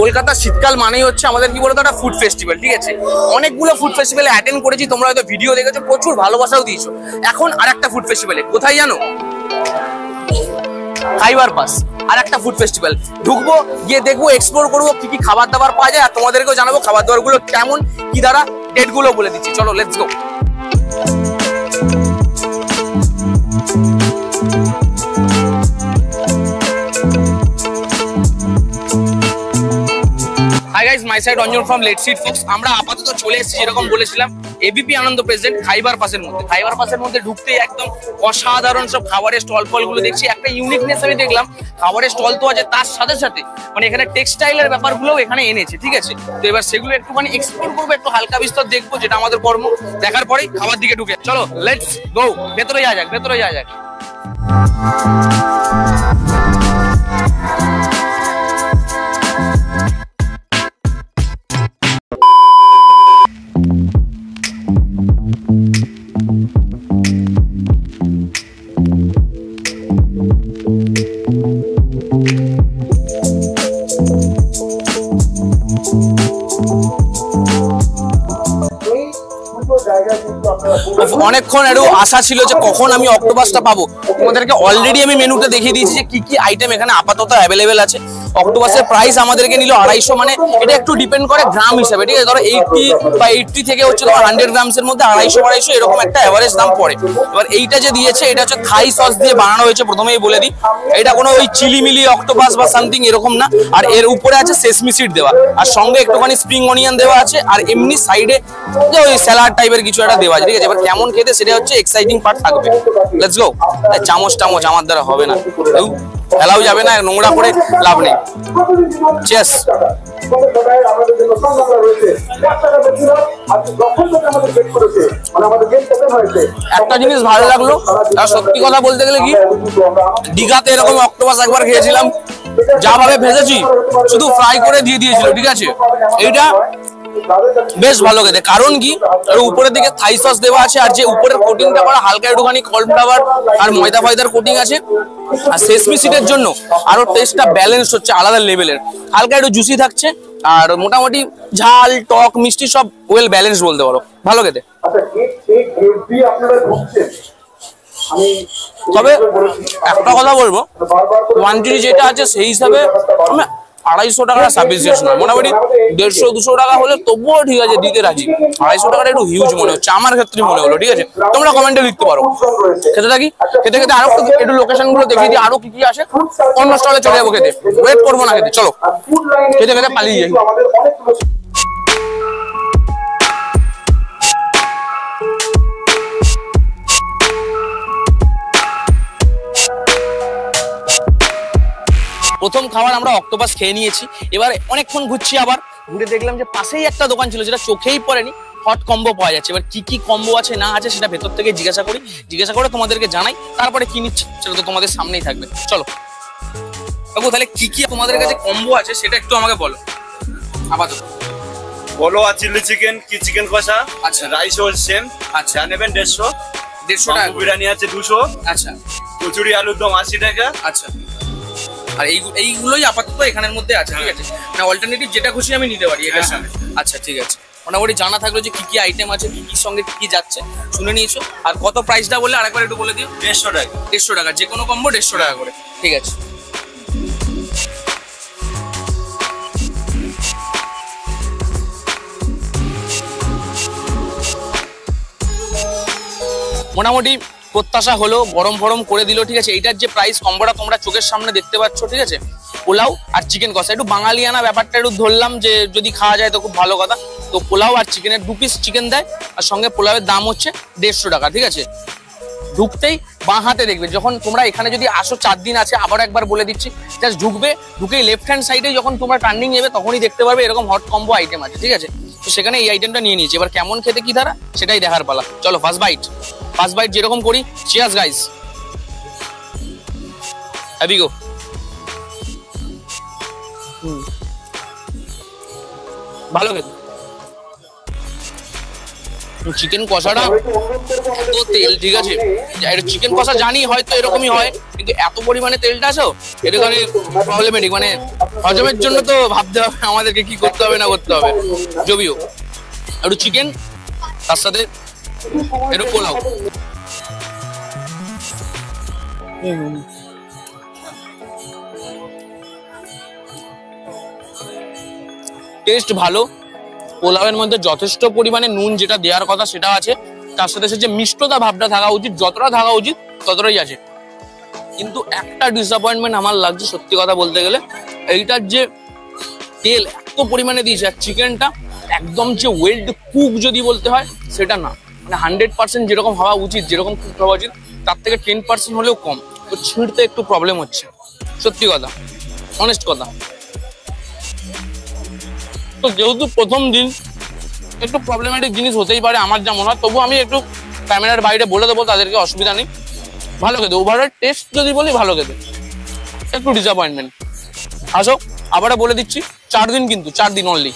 কলকাতা শীতকাল মানেই হচ্ছে আমাদের কি বলতো একটা ফুড ফেস্টিভ্যাল, ঠিক আছে? অনেকগুলো ফুড ফেস্টিভ্যালে অ্যাটেন্ড করেছি, তোমরা হয়তো ভিডিও দেখেছো, প্রচুর ভালোবাসাও দিয়েছো। এখন আর একটা ফুড ফেস্টিভ্যালে, কোথায় জানো? খাইবার পাস, আর একটা ফুড ফেস্টিভ্যাল। ঢুকবো, গিয়ে দেখবো, এক্সপ্লোর করবো কি কি খাবার দাবার পাওয়া যায়, আর তোমাদেরকেও জানাবো খাবার দাবার গুলো কেমন, কি দ্বারা ডেট গুলো বলে দিচ্ছি। চলো let's go. Hi guys, myself Anjan from let's eat foods. আমরা আপাতত চলে এসেছি যেরকম বলেছিলাম এবিপি আনন্দ প্রেজেন্ট খাইবার পাসের মধ্যে। খাইবার পাসের মধ্যে ঢুকতেই একদম অসাধারণ সব খাবারের স্টল ফল গুলো দেখছি। একটা ইউনিকনেস আমি দেখলাম, খাবারের স্টল তো আছে, তার সাথে সাথে মানে এখানে টেক্সটাইলের ব্যাপারগুলোও এখানে এনেছে, ঠিক আছে? তো এবার সেগুলো একটুখানি এক্সপ্লোর করবো, একটু হালকা বিস্তর দেখবো, যেটা আমাদের কর্ম। দেখার পরেই খাবার দিকে ঢুকে চলো লেটস গো। ভেতরে যাওয়া যাক, ভেতরে যাওয়া যাক। অনেকক্ষণ একটু আশা ছিল যে কখন আমি অক্টোপাসটা পাবো। তোমাদেরকে অলরেডি আমি মেনুতে দেখিয়ে দিয়েছি যে কি কি আইটেম এখানে আপাতত অ্যাভেলেবেল আছে। অক্টোপাসের প্রাইস আমাদেরকে নিল 250, মানে এটা একটু ডিপেন্ড করে গ্রাম হিসাবে, ঠিক আছে? ধরো 80 বা 80 থেকে হচ্ছে 100 গ্রামসের মধ্যে 250 এরকম একটা এভারেজ দাম পড়ে। এবার এইটা যে দিয়েছে এটা হচ্ছে থাই সস দিয়ে বানানো হয়েছে, প্রথমেই বলে দিই। এটা কোনো ওই চিলিমিলি অক্টোপাস বা সামথিং এরকম না। আর এর উপরে আছে সেসমি সিড দেওয়া, আর সঙ্গে একটুখানি স্প্রিং অনিয়ন দেওয়া আছে, আর এমনি সাইডে যে ওই স্যালাড টাইপের কিছু একটা দেওয়া আছে, ঠিক আছে? এবার কেমন খেতে সেটা হচ্ছে এক্সাইটিং পার্ট থাকবে। Let's go. চামচ আমার দ্বারা হবে না, ফেলাও যাবে না, নোংরা করে লাভ নেই। চেস। একটা জিনিস ভালো লাগলো, আর সত্যি কথা বলতে গেলে কি, দীঘাতে এরকম অক্টোপাস একবার খেয়েছিলাম, যা ভাবে ভেজেছি শুধু ফ্রাই করে দিয়ে দিয়েছিল, ঠিক আছে? এইটা বেশ ভালো খেতে। কারণ কি, উপরের দিকে থাই সস দেওয়া আছে, আর যে উপরের কোটিংটা করা হালকা একটুখানি কর্নফ্লাওয়ার আর ময়দা ফয়দার কোটিং আছে, আর সেসমি সিডের জন্য আরো টেস্টটা ব্যালেন্স হচ্ছে আলাদা লেভেলের। হালকা একটু জুসি থাকছে, আর মোটামুটি ঝাল টক মিষ্টি সব ওয়েল ব্যালেন্স বলতে পারো, ভালো খেতে। তবে একটা কথা বলবো, কোয়ান্টিটি যেটা আছে সেই হিসাবে 250 টাকাটা সাফিসিয়েন্ট নয়। মোটামুটি 150-200 টাকা হলে তবুও ঠিক আছে, দিতে রাজি। 250 টাকাটা একটু হিউজ মনে হচ্ছে, আমার ক্ষেত্রে মনে হলো, ঠিক আছে? তোমরা কমেন্টে লিখতে পারো। খেতে থাকি, খেতে খেতে আরো একটু লোকেশন গুলো দেখিয়ে দিই, আরো কি কি আসে। অন্য স্টলে চলে যাবো খেতে, ওয়েট করবো না খেতে। চলো খেতে খেতে পালিয়ে যাই। প্রথম খাবার আমরা অক্টোপাস খেয়ে নিয়েছি। এবার অনেকক্ষণ ঘুরছি, আবার ঘুরে দেখলাম যে পাশেই একটা দোকান ছিল যেটা চোখেই পড়েনি, হট কম্বো পাওয়া যাচ্ছে। এবার কি কি কম্বো আছে না আছে সেটা ভেতর থেকে জিজ্ঞাসা করে তোমাদেরকে জানাই, তারপরে কি নিচ্ছি সেটা তো তোমাদের সামনেই থাকবে। চলো বাবু, তাহলে কি কি তোমাদের কাছে কম্বো আছে সেটা একটু আমাকে বলো আপাতত। বলো। আর চিলি চিকেন কি চিকেন কষা, আচ্ছা, রাইস হল সেম, আচ্ছা নেবেন 150 টাকা। বিরিয়ানি আছে 200, আচ্ছা। কচুরি আলুর দম 80 টাকা, আচ্ছা। আর এইগুলোই আপাতত এখানের মধ্যে আছে, ঠিক আছে? না অল্টারনেটিভ যেটা খুশি আমি নিতে পারি এটার সঙ্গে। আচ্ছা ঠিক আছে, মোটামুটি জানা থাকলো যে কি কি আইটেম আছে, কি কি সঙ্গে কি কি যাচ্ছে, শুনে নিয়েছো। আর কত প্রাইসটা বললে আরেকবার একটু বলে দিও। 150 টাকা। 150 টাকা, যে কোনো কম্বো 150 টাকা করে, ঠিক আছে? মোটামুটি প্রত্যাশা হলো, গরম গরম করে দিল, ঠিক আছে? এইটার যে প্রাইস কম্বোটা তোমরা চোখের সামনে দেখতে পাচ্ছ, ঠিক আছে? পোলাও আর চিকেন কষা, একটু বাঙালিয়ানা ব্যাপারটা একটু ধরলাম যে যদি খাওয়া যায় তো খুব ভালো কথা। তো পোলাও আর চিকেনের 2 পিস চিকেন দেয়, আর সঙ্গে পোলাওয়ের দাম হচ্ছে 150 টাকা, ঠিক আছে? ঢুকতেই বাঁ হাতে দেখবে, যখন তোমরা এখানে যদি আসো 4 দিন আছে, আবার একবার বলে দিচ্ছি, জাস্ট ঢুকেই লেফট হ্যান্ড সাইডে যখন তোমরা টার্নিং নেবে তখনই দেখতে পারবে এরকম হট কম্বো আইটেম আছে, ঠিক আছে? তো সেখানে এই আইটেমটা নিয়ে নিয়েছি। এবার কেমন খেতে কি ধারা সেটাই দেখার পালা। চলো ফার্স্ট বাইট যেরকম করি। চিয়ার্স গাইস, হ্যাপি গো। ভালো খেতে। চিকেন কষাটা এত তেল, ঠিক আছে? চিকেন কষা জানি হয়তো এরকমই হয়, কিন্তু এত পরিমাণে তেলটা আছে এটাখানে প্রবলেমেটিক, মানে হজমের জন্য তো ভাবতে হবে আমাদেরকে কি করতে হবে না করতে হবে। যদিও একটু চিকেন, তার সাথে একটু পোলাও। টেস্ট ভালো, পোলাওয়ের মধ্যে যথেষ্ট পরিমাণে নুন যেটা দেওয়ার কথা সেটা আছে, তার সাথে সে যে মিষ্টতা ভাবটা থাকা উচিত, যতটা থাকা উচিত ততটাই আছে। কিন্তু একটা ডিসঅ্যাপয়েন্টমেন্ট আমার লাগছে সত্যি কথা বলতে গেলে, এইটার যে তেল এত পরিমাণে দিয়েছে আর চিকেনটা একদম যে ওয়েল কুক যদি বলতে হয় সেটা না, মানে 100% যেরকম হওয়া উচিত, যেরকম কুক হওয়া উচিত তার থেকে 10% হলেও কম। তো ছিঁড়তে একটু প্রবলেম হচ্ছে, সত্যি কথা, অনেস্ট কথা। তো যেহেতু প্রথম দিন একটু প্রবলেমেটিক জিনিস হতেই পারে আমার যা মনে হয়, তবু আমি একটু ক্যামেরার বাইরে বলে দেবো, তাদেরকে অসুবিধা নেই। ভালো খেতে, ওভারঅল টেস্ট যদি বলি ভালো খেতে, একটু ডিসঅ্যাপয়েন্টমেন্ট। আসো আবারও বলে দিচ্ছি, 4 দিন কিন্তু, 4 দিন অনলি।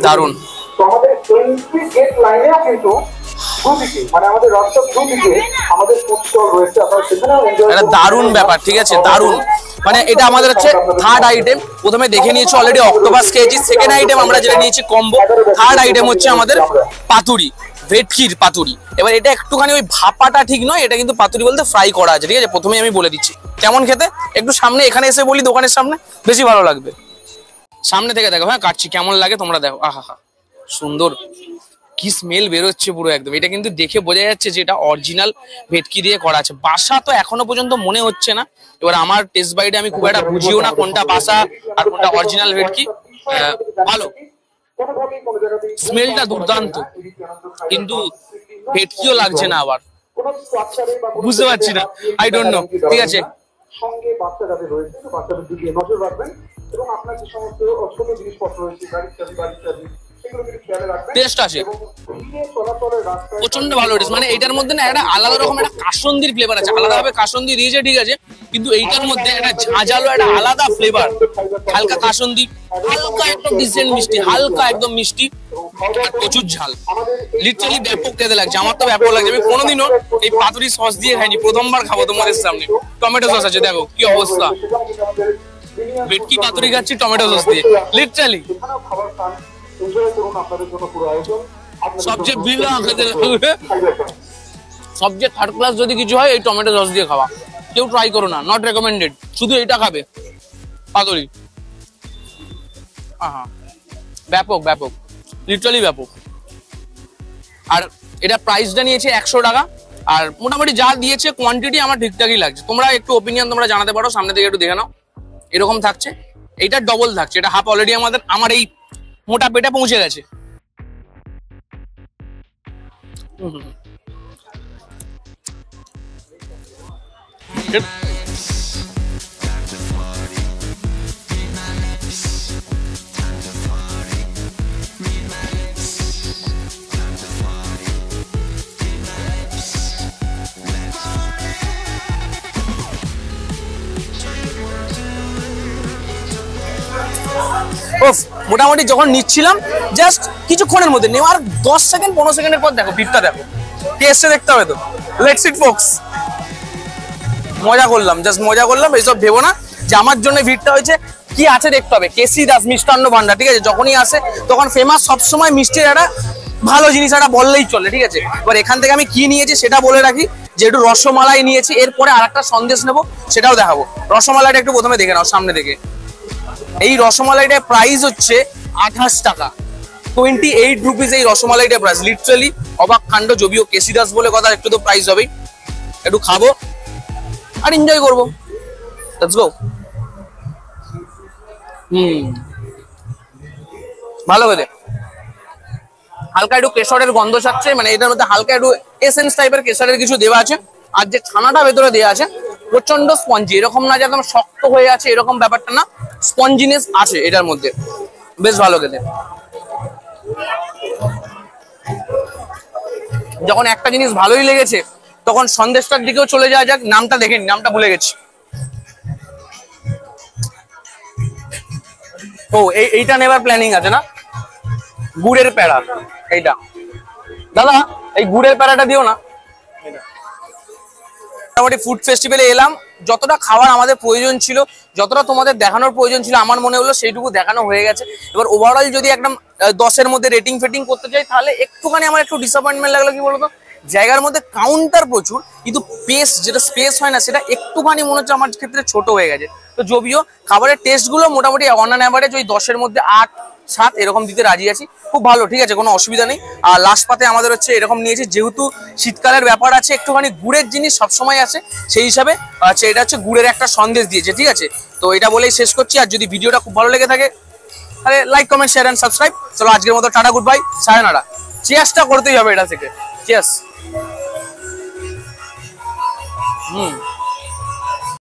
দারুন। আমাদের এন্ট্রি গেট লাইনেও কিন্তু দুদিকে, মানে আমাদের রাস্তার দুদিকে আমাদের ফুড স্টল রয়েছে, আপনারা সেখানেও এনজয় করতে পারেন। দারুণ ব্যাপার, ঠিক আছে, দারুণ। মানে এটা আমাদের হচ্ছে থার্ড আইটেম। প্রথমে দেখে নিয়েছি অলরেডি অক্টোপাস খেয়েছি, সেকেন্ড আইটেম আমরা যেটা নিয়েছি কম্বো, থার্ড আইটেম হচ্ছে আমাদের পাতুরি, ভেটকির পাতুরি। এবার এটা একটুখানি ওই ভাপাটা ঠিক নয়, এটা কিন্তু পাতুরি বলতে ফ্রাই করা আছে, ঠিক আছে। প্রথমেই আমি বলে দিচ্ছি কেমন খেতে, একটু সামনে এখানে এসে বলি দোকানের সামনে, বেশি ভালো লাগবে। সামনে থেকে দেখো, হ্যাঁ কাটছি, কেমন লাগে তোমরা দেখো। আহা সুন্দর, কি স্মেল বেরোচ্ছে পুরো একদম। এটা কিন্তু দেখে বোঝা যাচ্ছে যে এটা অরিজিনাল ভেটকি দিয়ে করা আছে। বাসা তো এখনো পর্যন্ত মনে হচ্ছে না। এবার আমার টেস্ট বাইটে আমি খুব একটা বুঝিও না কোনটা বাসা আর কোনটা অরিজিনাল ভেটকি। ভালো, স্মেলটা দুর্দান্ত, কিন্তু ভেটকিও লাগছে না আবার, বুঝতে পারছি না, আই ডোন্ট নো। ঠিক আছে, সঙ্গে বাচ্চা যাদের রয়েছে বাচ্চাদের দিকে নজর রাখবেন, এবং আপনার যে সমস্ত ছোট জিনিসপত্র রয়েছে, গাড়ির চাবি, সেগুলো কিন্তু খেয়াল রাখবেন। টেস্ট আছে প্রচন্ড ভালো টেস্ট। মানে এইটার মধ্যে না একটা আলাদা রকম একটা কাসন্দির ফ্লেভার আছে, আলাদাভাবে কাসন্দি দিয়েছে, ঠিক আছে, কিন্তু এইটার মধ্যে একটা ঝাঁঝালো একটা আলাদা ফ্লেভার, হালকা কাসন্দি, হালকা একদম ডিসেন্ট মিষ্টি, হালকা একদম মিষ্টি আর প্রচুর ঝাল। লিটারালি ব্যাপক খেতে লাগছে, আমার তো ব্যাপক লাগছে। আমি কোনোদিনও এই পাতুরি সস দিয়ে খাইনি, প্রথমবার খাবো তোমাদের সামনে। টমেটো সস আছে, দেখো কি অবস্থা, ভেটকি পাতুরি খাচ্ছি টমেটো সস দিয়ে, লিটারালি। সবচেয়ে বিলা খেতে লাগবে, সবচেয়ে থার্ড ক্লাস যদি কিছু হয় এই টমেটো সস দিয়ে খাওয়া। কেউ ট্রাই করো না, নট রেকমেন্ডেড। শুধু এটা খাবে পাতুরি, ব্যাপক ব্যাপক, লিটারালি ব্যাপক। আর এটা প্রাইসটা নিয়েছে 100 টাকা, আর মোটামুটি যা দিয়েছে কোয়ান্টিটি আমার ঠিকঠাকই লাগছে। তোমরা একটু ওপিনিয়ন তোমরা জানাতে পারো, সামনে থেকে একটু দেখে নাও। এরকম থাকছে, এইটা ডবল থাকছে, এটা হাফ অলরেডি আমার এই মোটা পেটে পৌঁছে গেছে। মোটামুটি যখন নিচ্ছিলাম জাস্ট কিছুক্ষণের মধ্যে নেওয়ার 10 সেকেন্ড 15 সেকেন্ডের পর দেখো ভিড়টা, দেখো টেস্টে দেখতে হবে তো। লেটস ইট ফোকস, মজা করলাম, জাস্ট মজা করলাম। এইসব ভেবো না যে আমার জন্য ভিড়টা হয়েছে, কি আছে দেখতে হবে। কেসি দাস মিষ্টান্ন ভান্ডার, ঠিক আছে, যখনই আসে তখন ফেমাস, সবসময় মিষ্টির একটা ভালো জিনিস একটা বললেই চলে, ঠিক আছে। এবার এখান থেকে আমি কি নিয়েছি সেটা বলে রাখি, যে একটু রসমালাই নিয়েছি, এরপরে আর একটা সন্দেশ নেবো, সেটাও দেখাবো। রসমালাইটা একটু প্রথমে দেখে নাও সামনে থেকে। এই রসমালাইটার প্রাইস হচ্ছে 28 টাকা, 28 রুপিস এই রসমালাইটার প্রাইস। লিটারালি অবাক কাণ্ড। যদিও কেসি দাস বলে কথা, একটু তো প্রাইস হবেই। একটু খাবো আর এনজয় করবো, লেটস গো। ভালো খেতে, হালকা একটু কেশরের গন্ধ ছাড়ছে, মানে এটার মধ্যে হালকা একটু এসেন্স টাইপের কেশরের কিছু দেওয়া আছে। আর যে ছানাটা ভেতরে দেওয়া আছে প্রচন্ড স্পঞ্জি, এরকম না যে একদম শক্ত হয়ে আছে এরকম ব্যাপারটা না, স্পঞ্জিনেস আছে এটার মধ্যে, বেশ ভালো খেতে। যখন একটা জিনিস ভালোই লেগেছে তখন সন্দেশটার দিকেও চলে যাওয়া যাক। নামটা দেখেন, নামটা ভুলে গেছি। ও এইটা নেবার প্ল্যানিং আছে না, গুড়ের প্যাড়া। এইটা দাদা, এই গুড়ের প্যাড়াটা দিও না। মোটামুটি ফুড ফেস্টিভ্যালে এলাম, যতটা খাবার আমাদের প্রয়োজন ছিল, যতটা তোমাদের দেখানোর প্রয়োজন ছিল আমার মনে হলো সেইটুকু দেখানো হয়ে গেছে। এবার ওভারঅল যদি একদম 10-এর মধ্যে রেটিং ফেটিং করতে চাই তাহলে একটুখানি আমার একটু ডিসঅ্যাপয়েন্টমেন্ট লাগলো। কি বলতো, জায়গার মধ্যে কাউন্টার প্রচুর, কিন্তু যেটা স্পেস হয় না সেটা একটুখানি মনে হচ্ছে আমার ক্ষেত্রে ছোট হয়ে গেছে। তো যদিও খাবারের টেস্টগুলো মোটামুটি অন অ্যান অ্যাভারেজ ওই 10-এর মধ্যে 8-7 এরকম দিতে রাজি আছি, খুব ভালো, ঠিক আছে, কোনো অসুবিধা নেই। আর লাস্ট পাতে আমাদের হচ্ছে এরকম নিয়েছি, যেহেতু শীতকালের ব্যাপার আছে একটুখানি গুড়ের জিনিস সবসময় আছে, সেই হিসাবে আচ্ছা এটা হচ্ছে গুড়ের একটা সন্দেশ দিয়েছে, ঠিক আছে। তো এটা বলেই শেষ করছি। আর যদি ভিডিওটা খুব ভালো লেগে থাকে তাহলে like, comment, share and subscribe. চলো আজকের মতো টাটা, গুড বাই, সায়নারা। চিয়ার্সটা করতেই হবে এটা থেকে, চিয়ার্স।